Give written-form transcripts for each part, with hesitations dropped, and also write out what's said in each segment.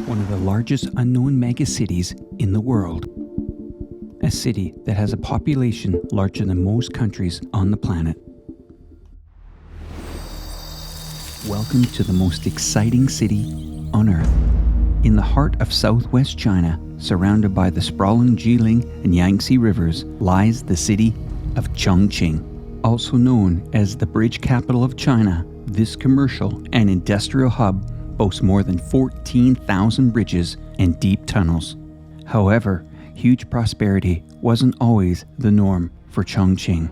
One of the largest unknown megacities in the world. A city that has a population larger than most countries on the planet. Welcome to the most exciting city on Earth. In the heart of southwest China, surrounded by the sprawling Jilin and Yangtze rivers, lies the city of Chongqing. Also known as the bridge capital of China, this commercial and industrial hub boasts more than 14,000 bridges and deep tunnels. However, huge prosperity wasn't always the norm for Chongqing.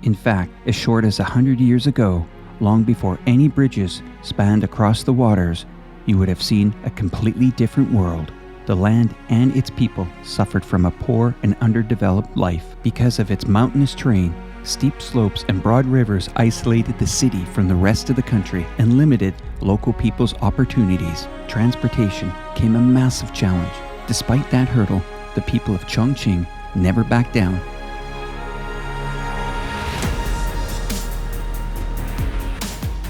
In fact, as short as 100 years ago, long before any bridges spanned across the waters, you would have seen a completely different world. The land and its people suffered from a poor and underdeveloped life because of its mountainous terrain. Steep slopes and broad rivers isolated the city from the rest of the country and limited local people's opportunities. Transportation became a massive challenge. Despite that hurdle, the people of Chongqing never backed down.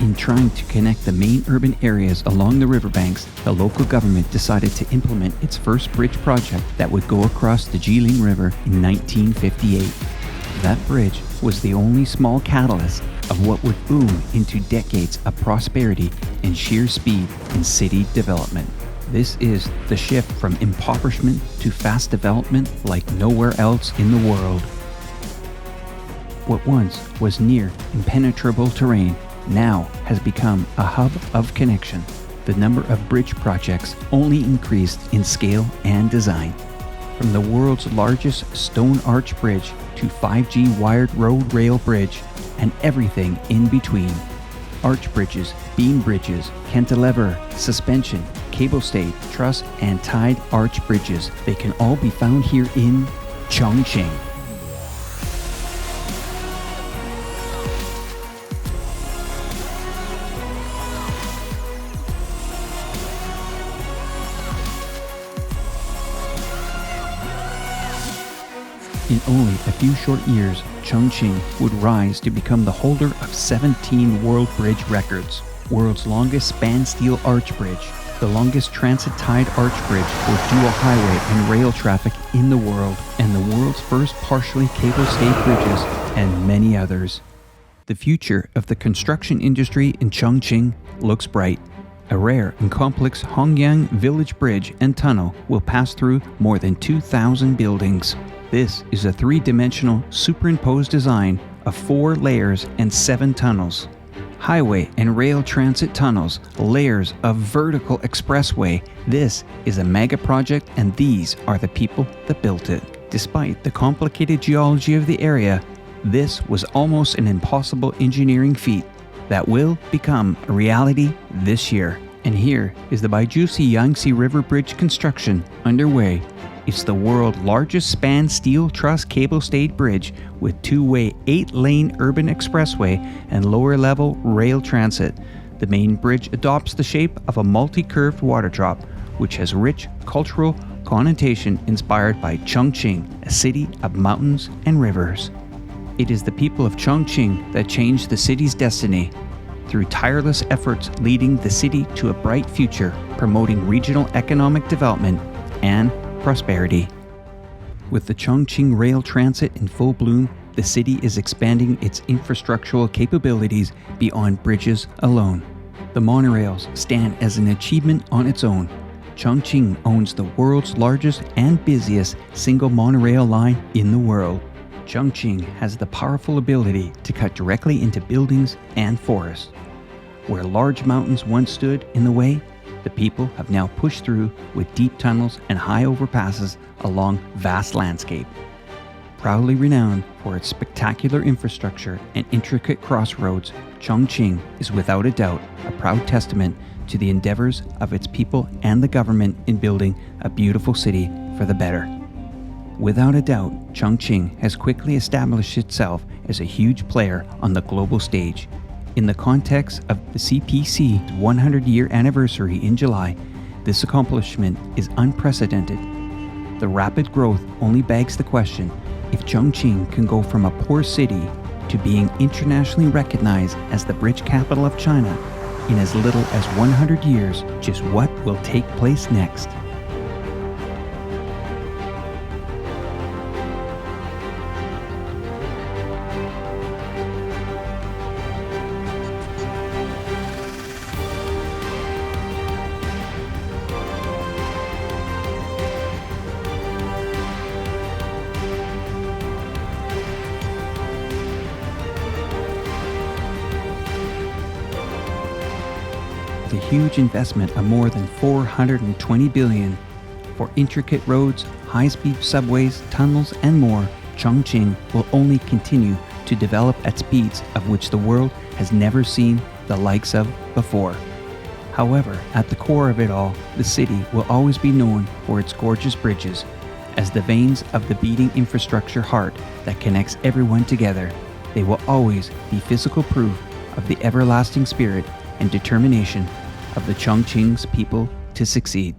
In trying to connect the main urban areas along the riverbanks, the local government decided to implement its first bridge project that would go across the Jilin River in 1958. That bridge was the only small catalyst of what would boom into decades of prosperity and sheer speed in city development. This is the shift from impoverishment to fast development like nowhere else in the world. What once was near impenetrable terrain now has become a hub of connection. The number of bridge projects only increased in scale and design. From the world's largest stone arch bridge to 5G wired road rail bridge and everything in between. Arch bridges, beam bridges, cantilever, suspension, cable stay, truss, and tied arch bridges. They can all be found here in Chongqing. In only a few short years, Chongqing would rise to become the holder of 17 world bridge records. World's longest span steel arch bridge, the longest transit tied arch bridge with dual highway and rail traffic in the world, and the world's first partially cable stayed bridges, and many others. The future of the construction industry in Chongqing looks bright. A rare and complex Hongyang Village Bridge and Tunnel will pass through more than 2,000 buildings. This is a three-dimensional superimposed design of 4 layers and 7 tunnels. Highway and rail transit tunnels, layers of vertical expressway. This is a mega project and these are the people that built it. Despite the complicated geology of the area, this was almost an impossible engineering feat that will become a reality this year. And here is the Baijusi Yangtze River Bridge construction underway. It's the world's largest span steel truss cable stayed bridge with 2-way 8-lane urban expressway and lower level rail transit. The main bridge adopts the shape of a multi-curved water drop, which has rich cultural connotation inspired by Chongqing, a city of mountains and rivers. It is the people of Chongqing that changed the city's destiny through tireless efforts leading the city to a bright future, promoting regional economic development and prosperity. With the Chongqing rail transit in full bloom, the city is expanding its infrastructural capabilities beyond bridges alone. The monorails stand as an achievement on its own. Chongqing owns the world's largest and busiest single monorail line in the world. Chongqing has the powerful ability to cut directly into buildings and forests. Where large mountains once stood in the way, the people have now pushed through with deep tunnels and high overpasses along vast landscape. Proudly renowned for its spectacular infrastructure and intricate crossroads, Chongqing is without a doubt a proud testament to the endeavors of its people and the government in building a beautiful city for the better. Without a doubt, Chongqing has quickly established itself as a huge player on the global stage. In the context of the CPC's 100-year anniversary in July, this accomplishment is unprecedented. The rapid growth only begs the question, if Chongqing can go from a poor city to being internationally recognized as the bridge capital of China in as little as 100 years, just what will take place next? A huge investment of more than 420 billion for intricate roads, high-speed subways, tunnels, and more, Chongqing will only continue to develop at speeds of which the world has never seen the likes of before. However, at the core of it all, the city will always be known for its gorgeous bridges, as the veins of the beating infrastructure heart that connects everyone together. They will always be physical proof of the everlasting spirit and determination of the Chongqing's people to succeed.